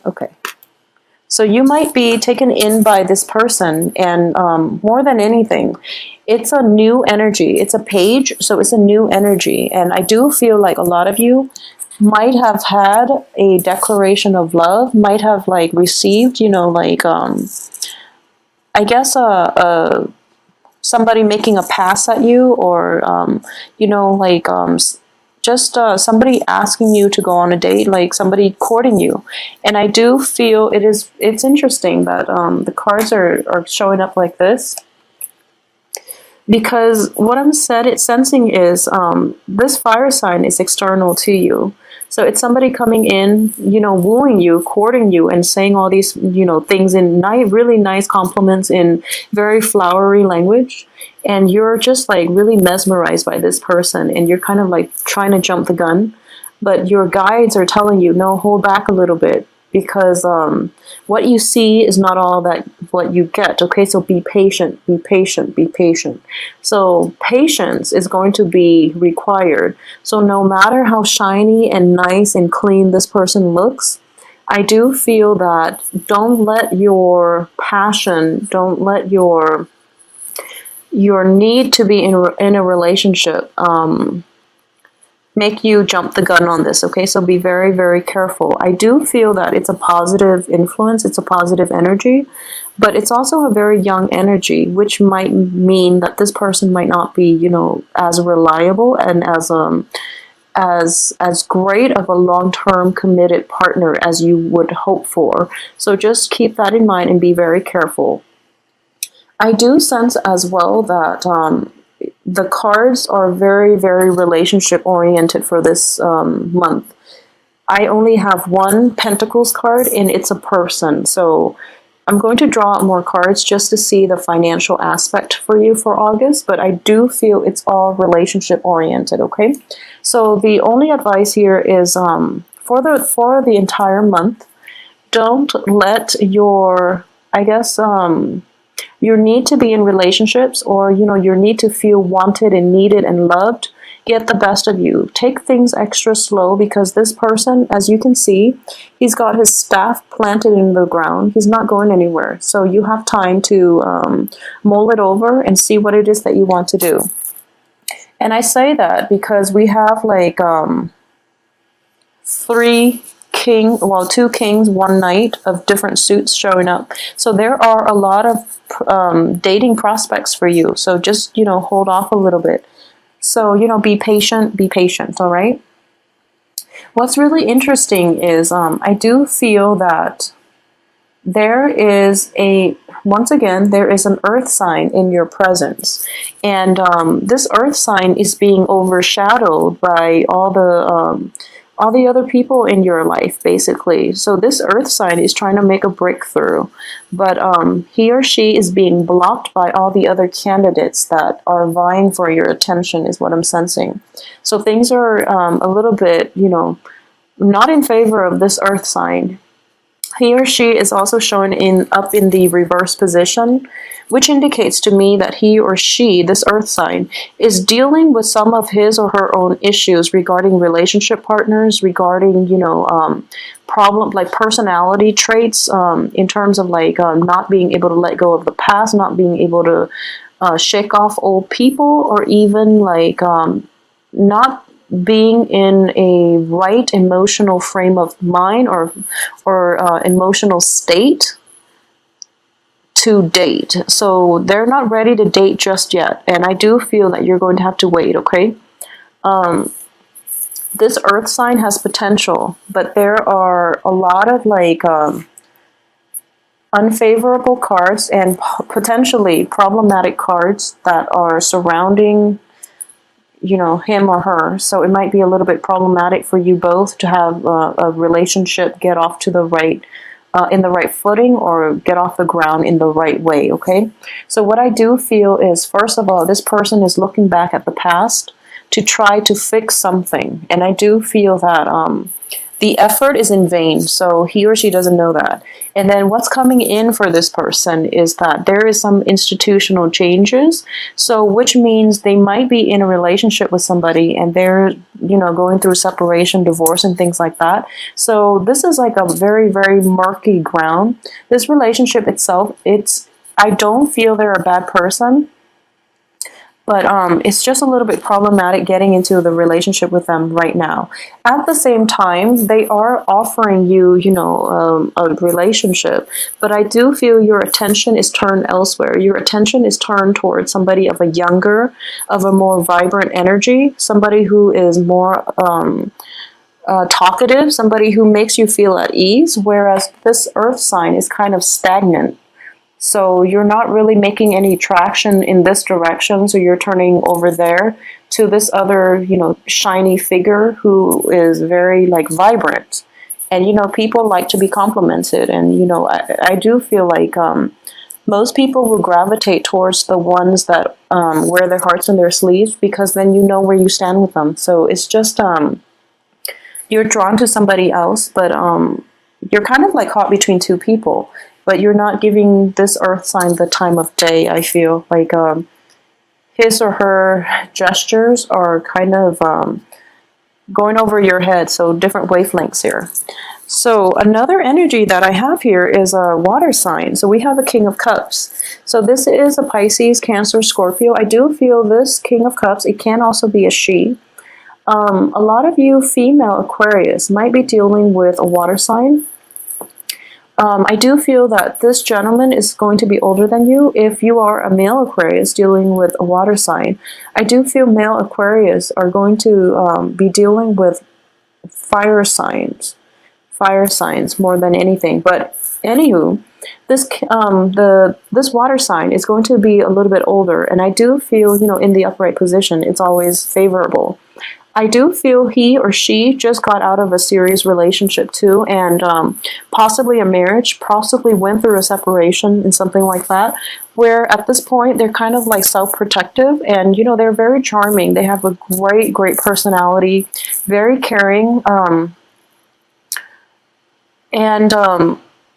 Okay. So you might be taken in by this person, and more than anything, it's a new energy. It's a page, so it's a new energy. And I do feel like a lot of you might have had a declaration of love, might have like received, you know, like I guess somebody making a pass at you, or you know, like just somebody asking you to go on a date, like somebody courting you. And I do feel it's interesting that the cards are showing up like this, because what I'm sensing is this fire sign is external to you. So it's somebody coming in, you know, wooing you, courting you, and saying all these, you know, things in really nice compliments in very flowery language. And you're just like really mesmerized by this person, and you're kind of like trying to jump the gun. But your guides are telling you, no, hold back a little bit, because what you see is not all that what you get. Okay, so be patient, be patient, be patient. So patience is going to be required. So no matter how shiny and nice and clean this person looks, I do feel that don't let your passion, don't let your need to be in a relationship make you jump the gun on this. Okay, so be very, very careful. I do feel that it's a positive influence, it's a positive energy, but it's also a very young energy, which might mean that this person might not be, you know, as reliable and as great of a long-term committed partner as you would hope for. So just keep that in mind and be very careful. I do sense as well that the cards are very, very relationship oriented for this month. I only have one Pentacles card, and it's a person. So I'm going to draw out more cards just to see the financial aspect for you for August, but I do feel it's all relationship oriented, okay? So the only advice here is for the entire month, don't let your, I guess, your need to be in relationships, or, you know, your need to feel wanted and needed and loved, get the best of you. Take things extra slow, because this person, as you can see, he's got his staff planted in the ground. He's not going anywhere. So you have time to mull it over and see what it is that you want to do. And I say that because we have like two kings, one knight of different suits showing up. So there are a lot of dating prospects for you. So just, you know, hold off a little bit. So, you know, be patient, all right? What's really interesting is I do feel that there is once again, there is an earth sign in your presence. And this earth sign is being overshadowed by all the other people in your life, basically. So this earth sign is trying to make a breakthrough, but he or she is being blocked by all the other candidates that are vying for your attention, is what I'm sensing. So things are a little bit, you know, not in favor of this earth sign. He or she is also showing up in the reverse position, which indicates to me that he or she, this earth sign, is dealing with some of his or her own issues regarding relationship partners, regarding, you know, problems like personality traits, in terms of like not being able to let go of the past, not being able to shake off old people, or even like not being in a right emotional frame of mind or emotional state to date. So they're not ready to date just yet, and I do feel that you're going to have to wait, okay? This earth sign has potential, but there are a lot of like unfavorable cards and potentially problematic cards that are surrounding, you know, him or her. So it might be a little bit problematic for you both to have a relationship get off to the right, in the right footing, or get off the ground in the right way, okay? So what I do feel is, first of all, this person is looking back at the past to try to fix something. And I do feel that the effort is in vain, so he or she doesn't know that. And then what's coming in for this person is that there is some institutional changes, so which means they might be in a relationship with somebody and they're, you know, going through separation, divorce, and things like that. So this is like a very, very murky ground. This relationship itself, I don't feel they're a bad person, but it's just a little bit problematic getting into the relationship with them right now. At the same time, they are offering you, you know, a relationship, but I do feel your attention is turned elsewhere. Your attention is turned towards somebody of a more vibrant energy, somebody who is more talkative, somebody who makes you feel at ease, whereas this earth sign is kind of stagnant. So you're not really making any traction in this direction, so you're turning over there to this other, you know, shiny figure who is very, like, vibrant. And, you know, people like to be complimented, and, you know, I do feel like most people will gravitate towards the ones that wear their hearts in their sleeves, because then you know where you stand with them. So it's just, you're drawn to somebody else, but you're kind of like caught between two people. But you're not giving this earth sign the time of day, I feel. Like, his or her gestures are kind of going over your head, so different wavelengths here. So another energy that I have here is a water sign. So we have a King of Cups. So this is a Pisces, Cancer, Scorpio. I do feel this King of Cups, it can also be a she. A lot of you female Aquarius might be dealing with a water sign. I do feel that this gentleman is going to be older than you. If you are a male Aquarius dealing with a water sign, I do feel male Aquarius are going to be dealing with fire signs more than anything. But anywho, this this water sign is going to be a little bit older, and I do feel, you know, in the upright position, it's always favorable. I do feel he or she just got out of a serious relationship too, and possibly a marriage, possibly went through a separation and something like that, where at this point they're kind of like self-protective, and, you know, they're very charming. They have a great personality, very caring, and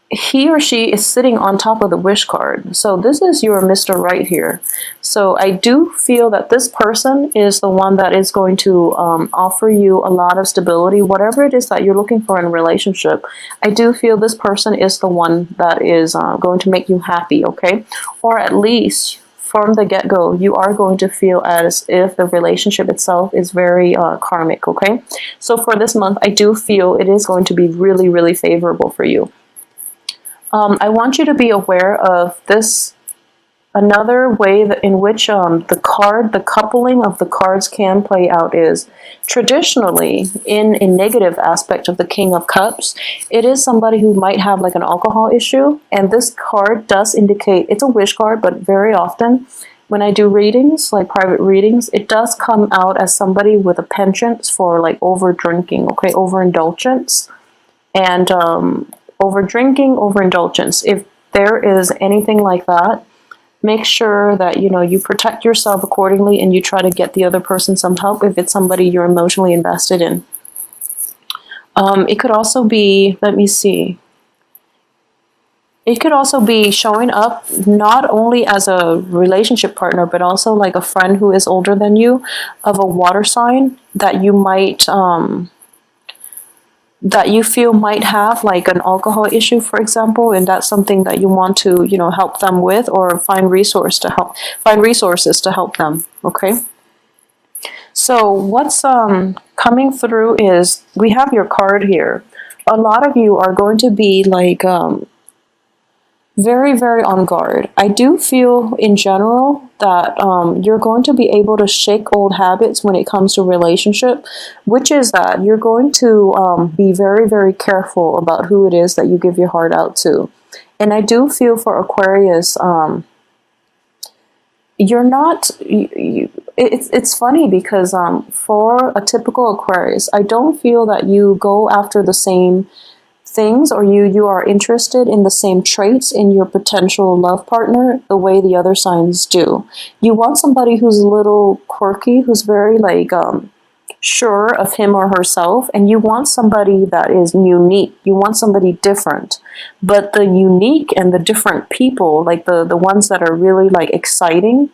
he or she is sitting on top of the wish card. So this is your Mr. Right here. So I do feel that this person is the one that is going to offer you a lot of stability, whatever it is that you're looking for in a relationship. I do feel this person is the one that is going to make you happy, okay? Or at least from the get-go, you are going to feel as if the relationship itself is very karmic, okay? So for this month, I do feel it is going to be really, really favorable for you. I want you to be aware of this. Another way that in which the coupling of the cards can play out is traditionally in a negative aspect of the King of Cups. It is somebody who might have like an alcohol issue, and this card does indicate, it's a wish card, but very often when I do readings, like private readings, it does come out as somebody with a penchant for like over drinking, okay, overindulgence, and over drinking, overindulgence. If there is anything like that, make sure that, you know, you protect yourself accordingly and you try to get the other person some help if it's somebody you're emotionally invested in. It could also be, let me see, it could also be showing up not only as a relationship partner, but also like a friend who is older than you, of a water sign that you might that you feel might have like an alcohol issue, for example, and that's something that you want to, you know, help them with, or find resources to help them, okay? So what's coming through is, we have your card here. A lot of you are going to be like very, very on guard. I do feel in general that you're going to be able to shake old habits when it comes to relationship, which is that you're going to be very, very careful about who it is that you give your heart out to. And I do feel for Aquarius, you're not, it's funny because for a typical Aquarius, I don't feel that you go after the same things, or you are interested in the same traits in your potential love partner the way the other signs do. You want somebody who's a little quirky, who's very like sure of him or herself, and you want somebody that is unique. You want somebody different. But the unique and the different people, like the ones that are really like exciting,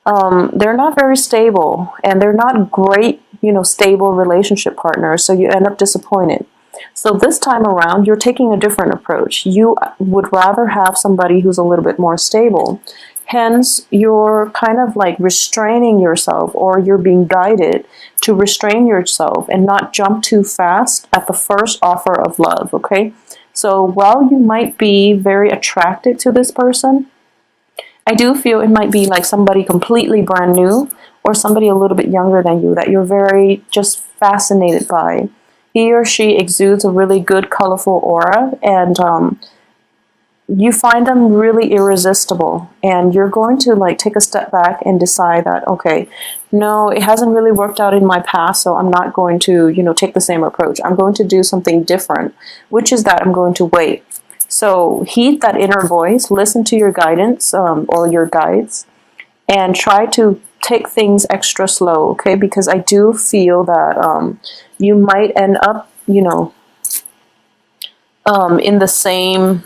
they're not very stable, and they're not great, stable relationship partners, so you end up disappointed. So this time around, you're taking a different approach. You would rather have somebody who's a little bit more stable. Hence, you're kind of like restraining yourself, or you're being guided to restrain yourself and not jump too fast at the first offer of love, okay? So while you might be very attracted to this person, I do feel it might be like somebody completely brand new, or somebody a little bit younger than you that you're very just fascinated by. He or she exudes a really good, colorful aura, and you find them really irresistible. And you're going to like take a step back and decide that, okay, no, it hasn't really worked out in my past, so I'm not going to, take the same approach. I'm going to do something different, which is that I'm going to wait. So heed that inner voice, listen to your guidance or your guides, and try to take things extra slow, okay? Because I do feel that you might end up,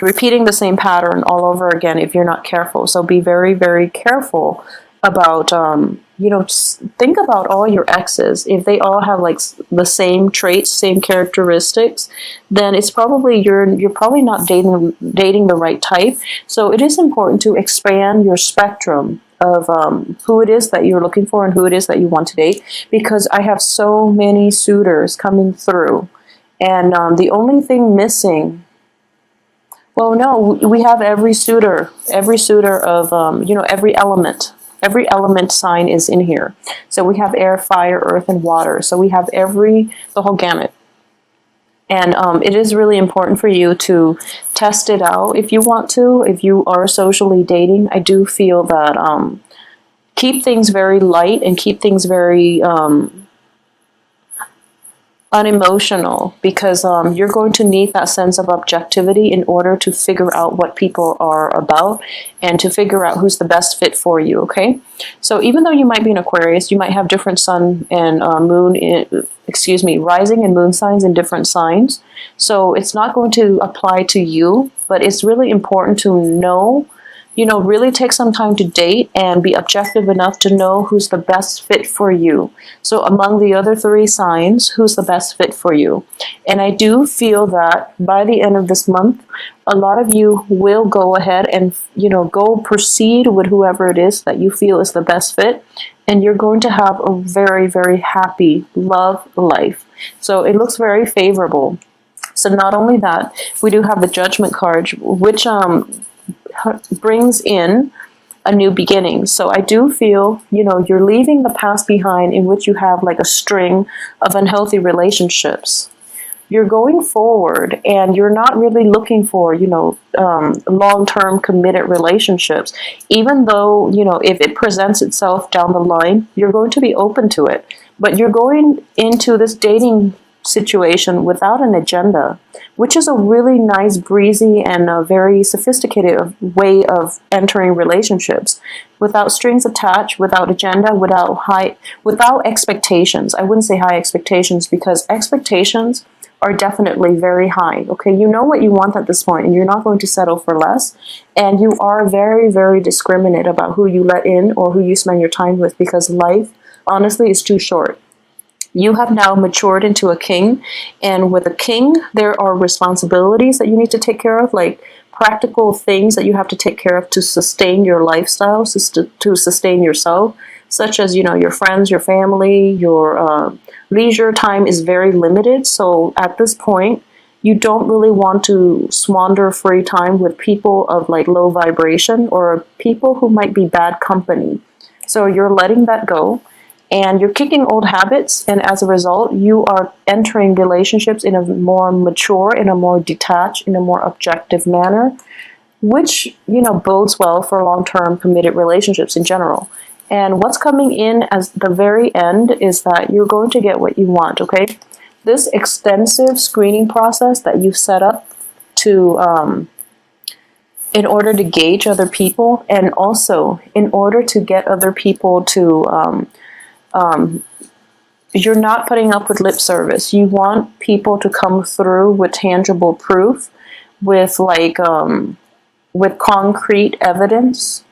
repeating the same pattern all over again if you're not careful. So be very, very careful about, just think about all your exes. If they all have like the same traits, same characteristics, then it's probably you're probably not dating the right type. So it is important to expand your spectrum of who it is that you're looking for and who it is that you want to date, because I have so many suitors coming through, and the only thing missing, well, no, we have every suitor of every element sign is in here. So we have air, fire, earth, and water. So we have the whole gamut. And it is really important for you to test it out if you want to. If you are socially dating, I do feel that keep things very light and keep things very unemotional, because you're going to need that sense of objectivity in order to figure out what people are about and to figure out who's the best fit for you, okay? So even though you might be an Aquarius, you might have different sun and rising and moon signs in different signs. So it's not going to apply to you, but it's really important to know, really take some time to date and be objective enough to know who's the best fit for you. So among the other 3 signs, who's the best fit for you? And I do feel that by the end of this month, a lot of you will go ahead and, go proceed with whoever it is that you feel is the best fit. And you're going to have a very, very happy love life. So it looks very favorable. So not only that, we do have the Judgment card, which brings in a new beginning. So I do feel, you're leaving the past behind, in which you have like a string of unhealthy relationships. You're going forward, and you're not really looking for, long-term committed relationships. Even though, if it presents itself down the line, you're going to be open to it. But you're going into this dating situation without an agenda, which is a really nice, breezy, and a very sophisticated way of entering relationships, without strings attached, without agenda, without expectations. I wouldn't say high expectations, because expectations are definitely very high. Okay, you know what you want at this point, and you're not going to settle for less. And you are very, very discriminate about who you let in or who you spend your time with, because life, honestly, is too short. You have now matured into a king, and with a king, there are responsibilities that you need to take care of, like practical things that you have to take care of to sustain your lifestyle, to sustain yourself, such as, your friends, your family, your leisure time is very limited. So at this point, you don't really want to squander free time with people of like low vibration, or people who might be bad company. So you're letting that go. And you're kicking old habits, and as a result, you are entering relationships in a more mature, in a more detached, in a more objective manner, which, bodes well for long-term committed relationships in general. And what's coming in as the very end is that you're going to get what you want, okay? This extensive screening process that you've set up to, in order to gauge other people, and also in order to get other people to, you're not putting up with lip service. You want people to come through with tangible proof, with with concrete evidence,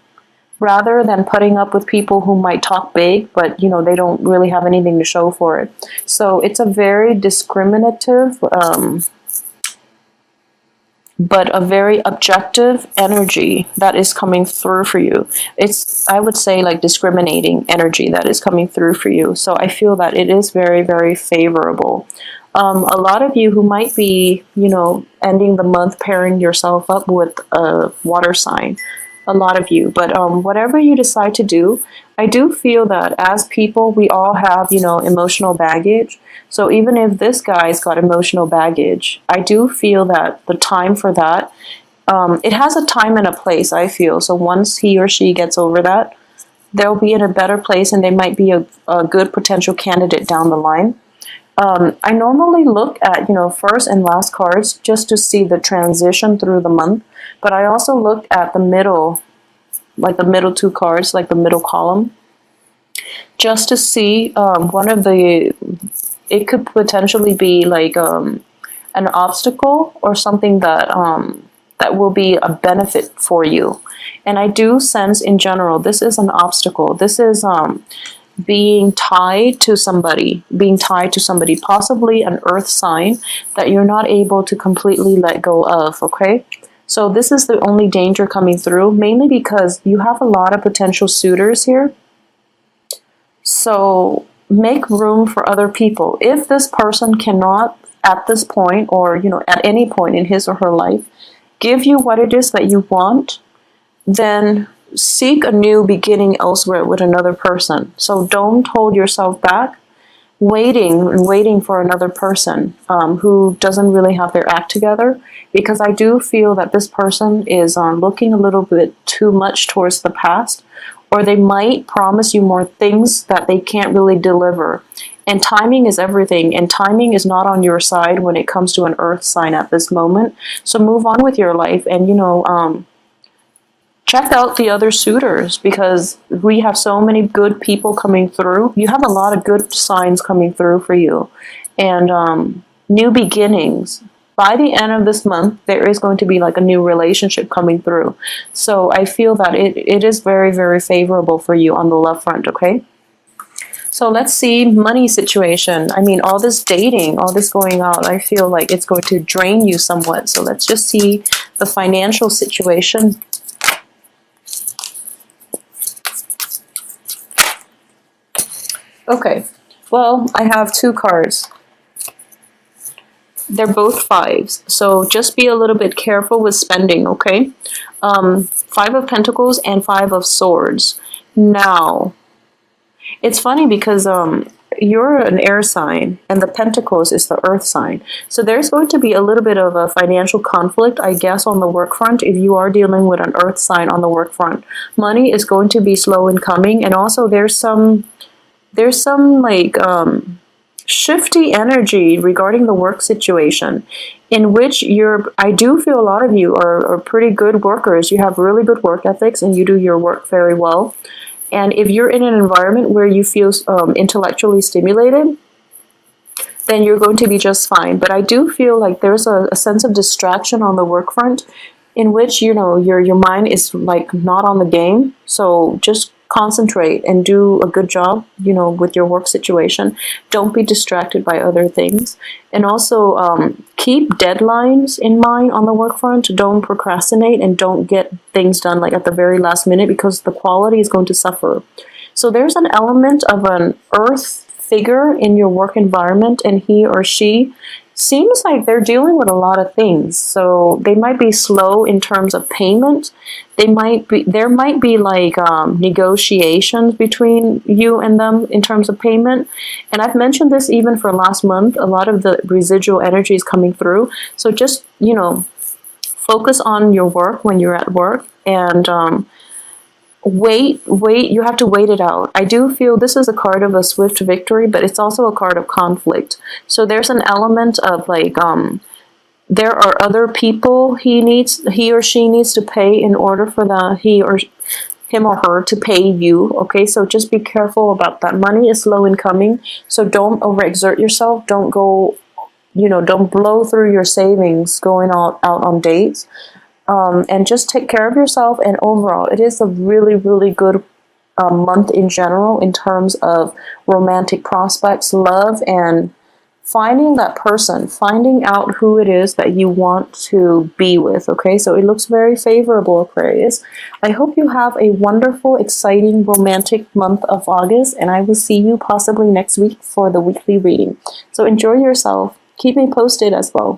rather than putting up with people who might talk big, but they don't really have anything to show for it. So it's a very discriminative, but a very objective energy that is coming through for you. It's, I would say, like discriminating energy that is coming through for you. So I feel that it is very, very favorable. A lot of you who might be, ending the month pairing yourself up with a water sign, a lot of you. But whatever you decide to do, I do feel that as people, we all have, emotional baggage. So even if this guy's got emotional baggage, I do feel that the time for that, it has a time and a place, I feel. So once he or she gets over that, they'll be in a better place, and they might be a good potential candidate down the line. I normally look at, first and last cards just to see the transition through the month. But I also look at the middle, like the middle two cards, like the middle column, just to see it could potentially be like an obstacle or something that that will be a benefit for you. And I do sense in general, this is an obstacle. This is being tied to somebody, possibly an earth sign that you're not able to completely let go of, okay? So this is the only danger coming through, mainly because you have a lot of potential suitors here. So make room for other people. If this person cannot, at this point, or at any point in his or her life, give you what it is that you want, then seek a new beginning elsewhere with another person. So don't hold yourself back, waiting for another person who doesn't really have their act together, because I do feel that this person is looking a little bit too much towards the past, or they might promise you more things that they can't really deliver. And timing is everything, and timing is not on your side when it comes to an earth sign at this moment. So move on with your life, and check out the other suitors, because we have so many good people coming through. You have a lot of good signs coming through for you, and new beginnings. By the end of this month, there is going to be like a new relationship coming through. So I feel that it is very, very favorable for you on the love front, okay? So let's see money situation. I mean, all this dating, all this going out, I feel like it's going to drain you somewhat. So let's just see the financial situation. Okay, well, I have two cards. They're both fives, so just be a little bit careful with spending, okay? Five of Pentacles and Five of Swords. Now, it's funny because you're an air sign, and the Pentacles is the earth sign. So there's going to be a little bit of a financial conflict, I guess, on the work front if you are dealing with an earth sign on the work front. Money is going to be slow in coming, and also there's some like shifty energy regarding the work situation, in which I do feel a lot of you are pretty good workers. You have really good work ethics, and you do your work very well. And if you're in an environment where you feel intellectually stimulated, then you're going to be just fine. But I do feel like there's a sense of distraction on the work front, in which your mind is like not on the game. So just concentrate and do a good job, with your work situation. Don't be distracted by other things. And also keep deadlines in mind on the work front. Don't procrastinate, and don't get things done like at the very last minute, because the quality is going to suffer. So there's an element of an earth figure in your work environment, and he or she seems like they're dealing with a lot of things. So they might be slow in terms of payment. There might be like negotiations between you and them in terms of payment. And I've mentioned this even for last month. A lot of the residual energy is coming through. So just, focus on your work when you're at work, and wait, you have to wait it out. I do feel this is a card of a swift victory, but it's also a card of conflict. So there's an element of like, there are other people he or she needs to pay in order for him or her to pay you, okay? So just be careful about that. Money is slow in coming, so don't overexert yourself. Don't go, don't blow through your savings going out on dates. And just take care of yourself. And overall, it is a really, really good month in general in terms of romantic prospects, love, and finding that person, finding out who it is that you want to be with, okay? So it looks very favorable, Aquarius. I hope you have a wonderful, exciting, romantic month of August, and I will see you possibly next week for the weekly reading. So enjoy yourself. Keep me posted as well.